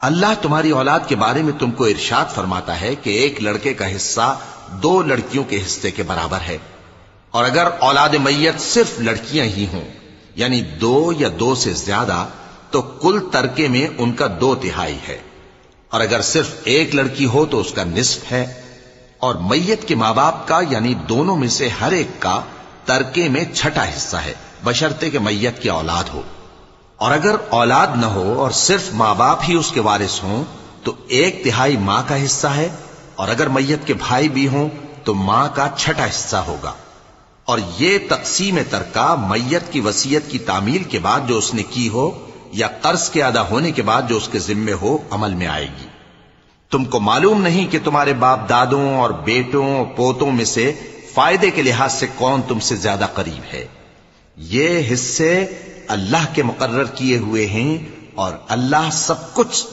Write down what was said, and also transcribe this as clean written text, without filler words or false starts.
اللہ تمہاری اولاد کے بارے میں تم کو ارشاد فرماتا ہے کہ ایک لڑکے کا حصہ 2 لڑکیوں کے حصے کے برابر ہے، اور اگر اولاد میت صرف لڑکیاں ہی ہوں یعنی 2 یا 2 سے زیادہ تو کل ترکے میں ان کا 2/3 ہے، اور اگر صرف ایک لڑکی ہو تو اس کا نصف ہے، اور میت کے ماں باپ کا یعنی دونوں میں سے ہر ایک کا ترکے میں 6واں حصہ ہے، بشرطے کہ میت کی اولاد ہو، اور اگر اولاد نہ ہو اور صرف ماں باپ ہی اس کے وارث ہوں تو 1/3 ماں کا حصہ ہے، اور اگر میت کے بھائی بھی ہوں تو ماں کا 6واں حصہ ہوگا۔ اور یہ تقسیم ترکہ میت کی وصیت کی تعمیل کے بعد جو اس نے کی ہو یا قرض کے ادا ہونے کے بعد جو اس کے ذمے ہو عمل میں آئے گی۔ تم کو معلوم نہیں کہ تمہارے باپ دادوں اور بیٹوں اور پوتوں میں سے فائدے کے لحاظ سے کون تم سے زیادہ قریب ہے۔ یہ حصے اللہ کے مقرر کیے ہوئے ہیں اور اللہ سب کچھ